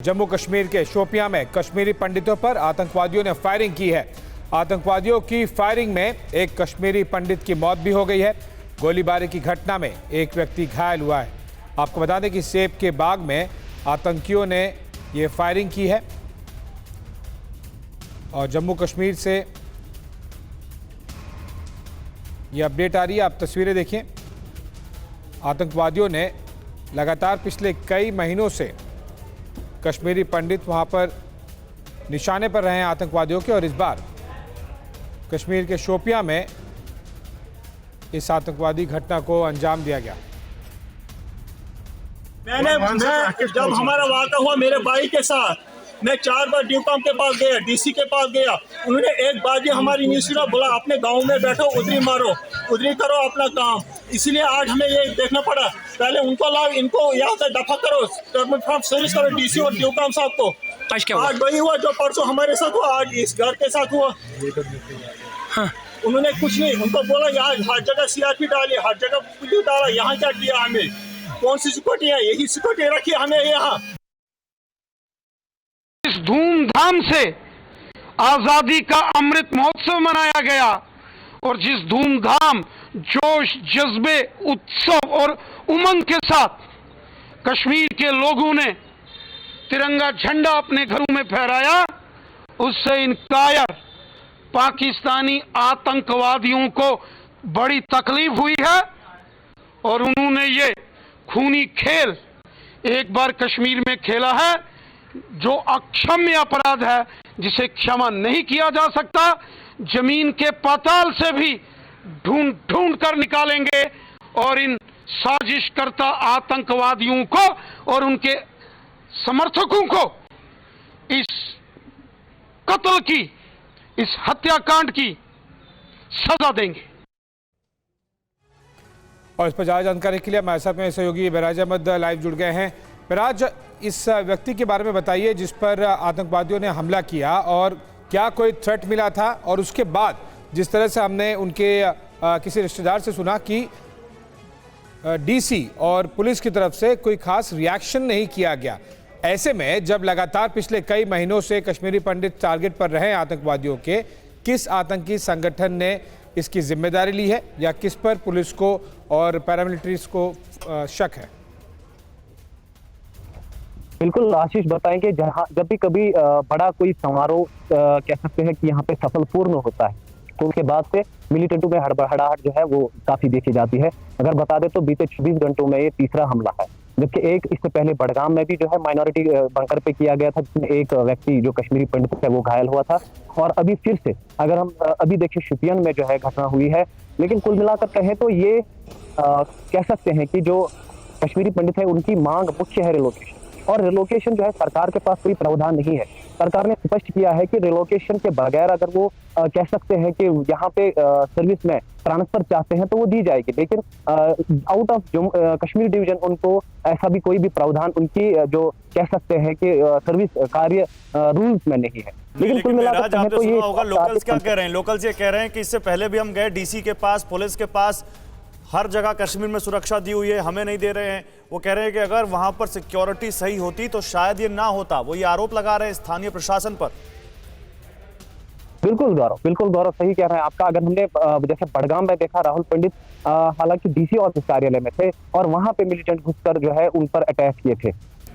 जम्मू कश्मीर के शोपियां में कश्मीरी पंडितों पर आतंकवादियों ने फायरिंग की है। आतंकवादियों की फायरिंग में एक कश्मीरी पंडित की मौत भी हो गई है। गोलीबारी की घटना में एक व्यक्ति घायल हुआ है। आपको बता दें कि सेब के बाग में आतंकियों ने ये फायरिंग की है। और जम्मू कश्मीर से ये अपडेट आ रही है, आप तस्वीरें देखिए। आतंकवादियों ने लगातार पिछले कई महीनों से कश्मीरी पंडित वहां पर निशाने पर रहे हैं आतंकवादियों के, और इस बार कश्मीर के शोपियां में इस आतंकवादी घटना को अंजाम दिया गया। मैं जब हमारा वाक़ा हुआ मेरे भाई के साथ, मैं 4 बार ड्यूकॉम के पास गया, डीसी के पास गया। उन्होंने एक बार भी हमारी नहीं सुना, बोला अपने गांव में बैठो, उधरी मारो, उधरी करो अपना काम। इसलिए आज हमें ये देखना पड़ा। पहले उनको लाओ, इनको यहाँ से दफा करो, सर्विस करो डीसी और ड्यूकॉम साहब को। आज वही हुआ जो परसों हमारे साथ हुआ, आज इस घर के साथ हुआ। हाँ। उन्होंने कुछ नहीं, उनको बोला यहाँ हर जगह सीआरपी डाली, हर जगह पुलिस डाला। यहाँ क्या किया हमें? कौन सी सिक्योरिटी है? यही सिक्योरिटी रखी हमें यहाँ। इस धूमधाम से आजादी का अमृत महोत्सव मनाया गया, और जिस धूमधाम, जोश, जज्बे, उत्सव और उमंग के साथ कश्मीर के लोगों ने तिरंगा झंडा अपने घरों में फहराया, उससे इन कायर पाकिस्तानी आतंकवादियों को बड़ी तकलीफ हुई है। और उन्होंने ये खूनी खेल एक बार कश्मीर में खेला है, जो अक्षम्य अपराध है, जिसे क्षमा नहीं किया जा सकता। जमीन के पाताल से भी ढूंढ ढूंढ कर निकालेंगे और इन साजिशकर्ता आतंकवादियों को और उनके समर्थकों को इस कत्ल की, इस हत्याकांड की सजा देंगे। और इस पर ज्यादा जानकारी के लिए हमारे साथ में सहयोगी मेराज अहमद लाइव जुड़ गए हैं। मेराज, इस व्यक्ति के बारे में बताइए जिस पर आतंकवादियों ने हमला किया, और क्या कोई थ्रेट मिला था? और उसके बाद जिस तरह से हमने उनके किसी रिश्तेदार से सुना कि डीसी और पुलिस की तरफ से कोई खास रिएक्शन नहीं किया गया, ऐसे में जब लगातार पिछले कई महीनों से कश्मीरी पंडित टारगेट पर रहे आतंकवादियों के, किस आतंकी संगठन ने इसकी जिम्मेदारी ली है, या किस पर पुलिस को और पैरामिलिट्रीज को शक है? बिल्कुल आशीष बताएंगे। जहाँ जब भी कभी बड़ा कोई समारोह कह सकते हैं कि यहाँ पे सफलपूर्ण होता है, तो उसके बाद से मिलिटेंटों में हड़बड़ाहट जो है वो काफी देखी जाती है। अगर बता दें तो बीते 24 घंटों में ये तीसरा हमला है, जबकि एक इससे पहले बड़गाम में भी जो है माइनॉरिटी बंकर पे किया गया था, जिसमें एक व्यक्ति जो कश्मीरी पंडित है वो घायल हुआ था। और अभी फिर से अगर हम अभी देखिए शोपियां में जो है घटना हुई है। लेकिन कुल मिलाकर कहें तो ये कह सकते हैं कि जो कश्मीरी पंडित है उनकी मांग मुख्य है रिलोकेशन, और रिलोकेशन जो है सरकार के पास कोई प्रावधान नहीं है। सरकार ने स्पष्ट किया है कि रिलोकेशन के बगैर अगर वो कह सकते हैं कि यहाँ पे सर्विस में ट्रांसफर चाहते हैं तो वो दी जाएगी, लेकिन आउट ऑफ कश्मीर डिवीजन उनको ऐसा भी कोई भी प्रावधान उनकी जो कह सकते हैं कि सर्विस कार्य रूल्स में नहीं है। लेकिन कुल मिलाकर कहें तो ये लोकल्स क्या कह रहे हैं? लोकल्स ये कह रहे हैं कि इससे पहले भी हम गए डीसी के पास, पुलिस के पास, हर जगह कश्मीर में सुरक्षा दी हुई है, हमें नहीं दे रहे हैं। वो कह रहे हैं कि अगर वहां पर सिक्योरिटी सही होती तो शायद ये ना होता। वो ये आरोप लगा रहे हैं स्थानीय प्रशासन पर। बिल्कुल गौरव सही कह रहे हैं आपका। अगर हमने जैसे बड़गाम में देखा, राहुल पंडित हालांकि डीसी ऑफिस कार्यालय में थे और वहां पे मिलिटेंट घुसकर जो है उन पर अटैक किए थे।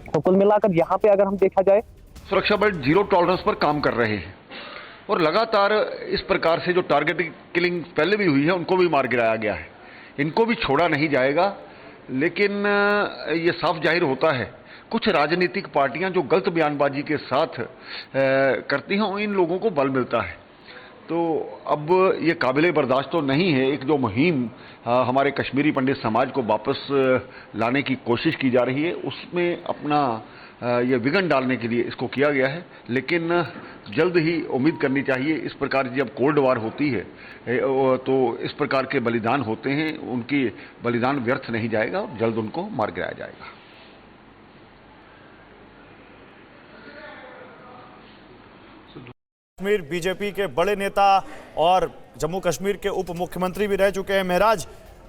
तो कुल मिलाकर यहाँ पे अगर हम देखा जाए, सुरक्षा बल जीरो टॉलरेंस पर काम कर रहे हैं, और लगातार इस प्रकार से जो टारगेट किलिंग पहले भी हुई है उनको भी मार गिराया गया है। इनको भी छोड़ा नहीं जाएगा। लेकिन ये साफ जाहिर होता है कुछ राजनीतिक पार्टियां जो गलत बयानबाजी के साथ करती हैं, इन लोगों को बल मिलता है। तो अब ये काबिले बर्दाश्त तो नहीं है। एक जो मुहिम हमारे कश्मीरी पंडित समाज को वापस लाने की कोशिश की जा रही है, उसमें अपना ये विघन डालने के लिए इसको किया गया है। लेकिन जल्द ही उम्मीद करनी चाहिए, इस प्रकार की जब कोल्ड वार होती है तो इस प्रकार के बलिदान होते हैं, उनकी बलिदान व्यर्थ नहीं जाएगा, जल्द उनको मार गिराया जाएगा। कश्मीर बीजेपी के बड़े नेता और जम्मू कश्मीर के उप मुख्यमंत्री भी रह चुके हैं मेराज,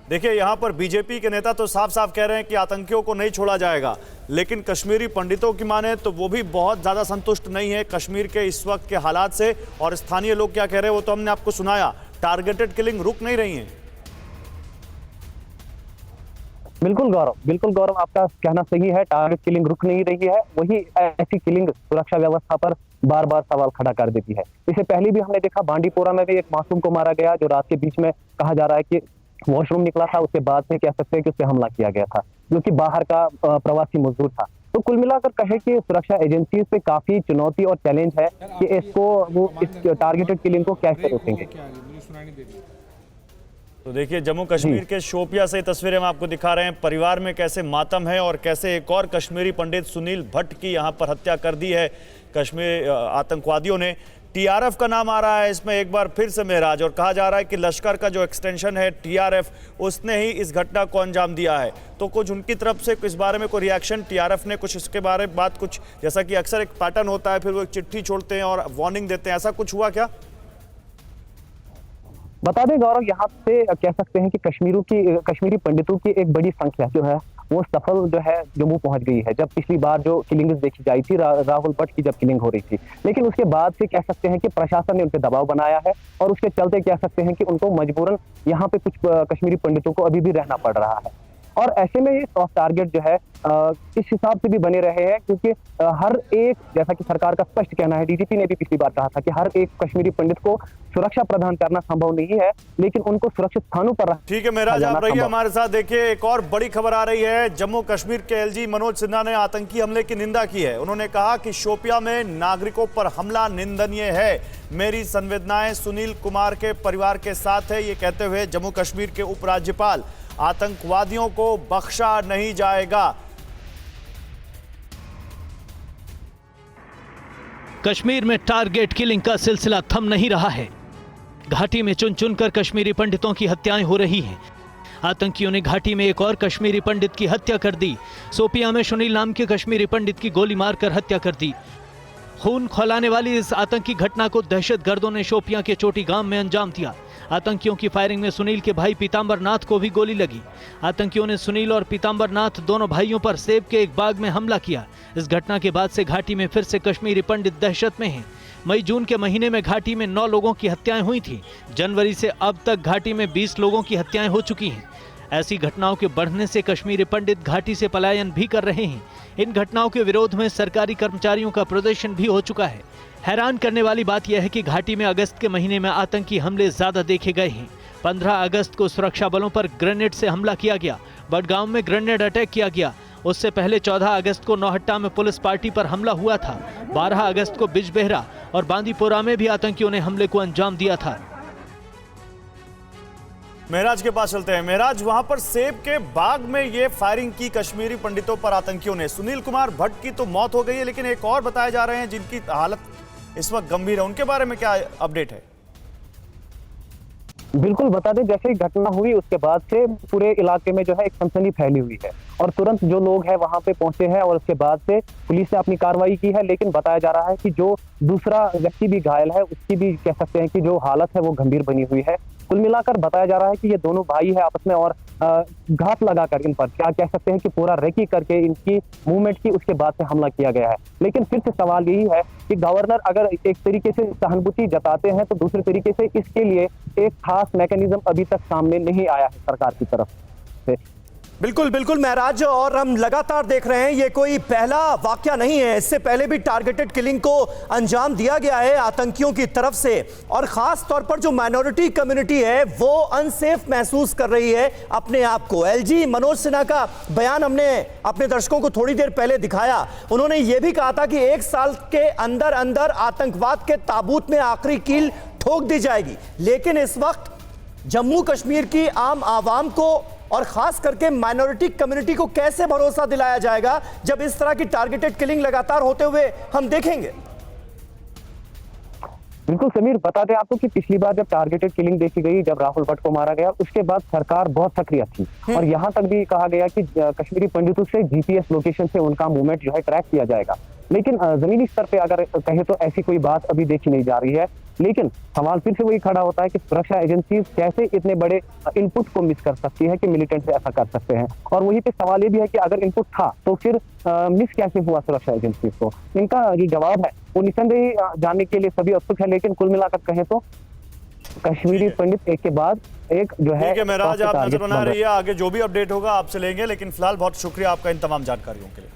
देखिए, यहाँ पर बीजेपी के नेता तो साफ साफ कह रहे हैं कि आतंकियों को नहीं छोड़ा जाएगा, लेकिन कश्मीरी पंडितों की माने तो वो भी बहुत ज़्यादा संतुष्ट नहीं है कश्मीर के इस वक्त के हालात से। और स्थानीय लोग क्या कह रहे हैं वो तो हमने आपको सुनाया, टारगेटेड किलिंग रुक नहीं रही है। बिल्कुल गौरव, आपका कहना सही है, टारगेट किलिंग रुक नहीं रही है। वही ऐसी किलिंग सुरक्षा व्यवस्था पर बार बार सवाल खड़ा कर देती है। इससे पहले भी हमने देखा बांडीपोरा में भी एक मासूम को मारा गया, जो रात के बीच में कहा जा रहा है कि वॉशरूम निकला था, उसके बाद से कह सकते हैं कि उस पर हमला किया गया था, जो कि बाहर का प्रवासी मजदूर था। तो कुल मिलाकर कहे कि सुरक्षा एजेंसी पे काफी चुनौती और चैलेंज है कि इसको वो इस टारगेटेड किलिंग को कैसे रोकेंगे। तो देखिए, जम्मू कश्मीर के शोपिया से तस्वीरें हम आपको दिखा रहे हैं, परिवार में कैसे मातम है और कैसे एक और कश्मीरी पंडित सुनील भट्ट की यहां पर हत्या कर दी है कश्मीर आतंकवादियों ने। टीआरएफ का नाम आ रहा है इसमें एक बार फिर से महराज, और कहा जा रहा है कि लश्कर का जो एक्सटेंशन है टीआरएफ, उसने ही इस घटना को अंजाम दिया है। तो कुछ उनकी तरफ से इस बारे में कोई रिएक्शन, टीआरएफ ने कुछ इसके बारे में बात, कुछ जैसा कि अक्सर एक पैटर्न होता है, फिर वो एक चिट्ठी छोड़ते हैं और वार्निंग देते हैं, ऐसा कुछ हुआ क्या? बता दें गौरव, यहाँ पे कह सकते हैं कि कश्मीरी पंडितों की एक बड़ी संख्या जो है वो सफल जो है जम्मू पहुंच गई है। जब पिछली बार जो किलिंग देखी जाई थी राहुल भट्ट की जब किलिंग हो रही थी, लेकिन उसके बाद से कह सकते हैं कि प्रशासन ने उन पर दबाव बनाया है और उसके चलते कह सकते हैं कि उनको मजबूरन यहाँ पे कुछ कश्मीरी पंडितों को अभी भी रहना पड़ रहा है। और ऐसे में ये सॉफ्ट टारगेट जो है इस हिसाब से भी बने रहे हैं, क्योंकि हर एक, जैसा कि सरकार का स्पष्ट कहना है, डीजीपी ने भी पिछली बार कहा था कि हर एक कश्मीरी पंडित को सुरक्षा प्रदान करना संभव नहीं है, लेकिन उनको सुरक्षित स्थानों पर रखना। ठीक है महराज, आप रहिए हमारे साथ। देखिए, एक और बड़ी खबर आ रही है, जम्मू कश्मीर के एलजी मनोज सिन्हा ने आतंकी हमले की निंदा की है। उन्होंने कहा कि शोपिया में नागरिकों पर हमला निंदनीय है, मेरी संवेदनाएं सुनील कुमार के परिवार के साथ है, ये कहते हुए जम्मू कश्मीर के उपराज्यपाल आतंकवादियों को बख्शा नहीं जाएगा। कश्मीर में टारगेट किलिंग का सिलसिला थम नहीं रहा है। घाटी में चुन चुनकर कश्मीरी पंडितों की हत्याएं हो रही हैं। आतंकियों ने घाटी में एक और कश्मीरी पंडित की हत्या कर दी। शोपियां में सुनील नाम के कश्मीरी पंडित की गोली मारकर हत्या कर दी। खून खौलाने वाली इस आतंकी घटना को दहशतगर्दों ने शोपियां के चोटी गांव में अंजाम दिया। आतंकियों की फायरिंग में सुनील के भाई पीतांबर नाथ को भी गोली लगी। आतंकियों ने सुनील और पीतांबर नाथ दोनों भाइयों पर सेब के एक बाग में हमला किया। इस घटना के बाद से घाटी में फिर से कश्मीरी पंडित दहशत में हैं। मई जून के महीने में घाटी में 9 लोगों की हत्याएं हुई थी। जनवरी से अब तक घाटी में 20 लोगों की हत्याएं हो चुकी हैं। ऐसी घटनाओं के बढ़ने से कश्मीरी पंडित घाटी से पलायन भी कर रहे हैं। इन घटनाओं के विरोध में सरकारी कर्मचारियों का प्रदर्शन भी हो चुका है। हैरान करने वाली बात यह है कि घाटी में अगस्त के महीने में आतंकी हमले ज्यादा देखे गए हैं। 15 अगस्त को सुरक्षा बलों पर ग्रेनेड से हमला किया गया। बडगांव में ग्रेनेड अटैक किया गया। उससे पहले 14 अगस्त को नौहट्टा में पुलिस पार्टी पर हमला हुआ था। 12 अगस्त को बिजबेहरा और बांदीपोरा में भी आतंकियों ने हमले को अंजाम दिया था। महराज के पास चलते हैं। महराज, वहां पर सेब के बाग में ये फायरिंग की कश्मीरी पंडितों पर आतंकियों ने। सुनील कुमार भट्ट की तो मौत हो गई है, लेकिन एक और बताए जा रहे हैं जिनकी हालत इस वक्त गंभीर है, उनके बारे में क्या अपडेट है? बिल्कुल बता दें, जैसे ही घटना हुई उसके बाद से पूरे इलाके में जो है एक सनसनी फैली हुई है और तुरंत जो लोग हैं वहां पे पहुंचे हैं और उसके बाद से पुलिस ने अपनी कार्रवाई की है। लेकिन बताया जा रहा है कि जो दूसरा व्यक्ति भी घायल है उसकी भी कह सकते हैं कि जो हालत है वो गंभीर बनी हुई है। कुल मिलाकर बताया जा रहा है कि ये दोनों भाई है आपस में और घात लगाकर इन पर क्या कह सकते हैं कि पूरा रेकी करके इनकी मूवमेंट की, उसके बाद से हमला किया गया है। लेकिन फिर से सवाल यही है कि गवर्नर अगर एक तरीके से सहानुभूति जताते हैं तो दूसरे तरीके से इसके लिए एक खास मैकेनिज्म अभी तक सामने नहीं आया है सरकार की तरफ से। बिल्कुल बिल्कुल महराज, और हम लगातार देख रहे हैं ये कोई पहला वाकया नहीं है। इससे पहले भी टारगेटेड किलिंग को अंजाम दिया गया है आतंकियों की तरफ से, और खास तौर पर जो माइनॉरिटी कम्युनिटी है वो अनसेफ महसूस कर रही है अपने आप को। एलजी मनोज सिन्हा का बयान हमने अपने दर्शकों को थोड़ी देर पहले दिखाया। उन्होंने ये भी कहा था कि 1 साल के अंदर अंदर आतंकवाद के ताबूत में आखिरी कील ठोक दी जाएगी। लेकिन इस वक्त जम्मू कश्मीर की आम आवाम को और खास करके माइनॉरिटी कम्युनिटी को कैसे भरोसा दिलाया जाएगा जब इस तरह की टारगेटेड किलिंग लगातार होते हुए हम देखेंगे? बिल्कुल समीर, बता दें आपको कि पिछली बार जब टारगेटेड किलिंग देखी गई, जब राहुल भट्ट को मारा गया, उसके बाद सरकार बहुत सक्रिय थी और यहां तक भी कहा गया कि कश्मीरी पंडितों से जीपीएस लोकेशन से उनका मूवमेंट जो है ट्रैक किया जाएगा। लेकिन जमीनी स्तर पे अगर कहें तो ऐसी कोई बात अभी देखी नहीं जा रही है। लेकिन सवाल फिर से वही खड़ा होता है कि सुरक्षा एजेंसी कैसे इतने बड़े इनपुट को मिस कर सकती है कि मिलिटेंट ऐसा कर सकते हैं। और वही पे सवाल ये भी है कि अगर इनपुट था तो फिर मिस कैसे हुआ सुरक्षा एजेंसी को। इनका जो जवाब है वो निसंदेह जानने के लिए सभी उत्सुक है, लेकिन कुल मिलाकर कहें तो कश्मीरी पंडित एक के बाद एक जो है। ठीक है महराज, आप नजर बना रही है, आगे जो भी अपडेट होगा आपसे लेंगे, लेकिन फिलहाल बहुत शुक्रिया आपका इन तमाम जानकारियों के लिए।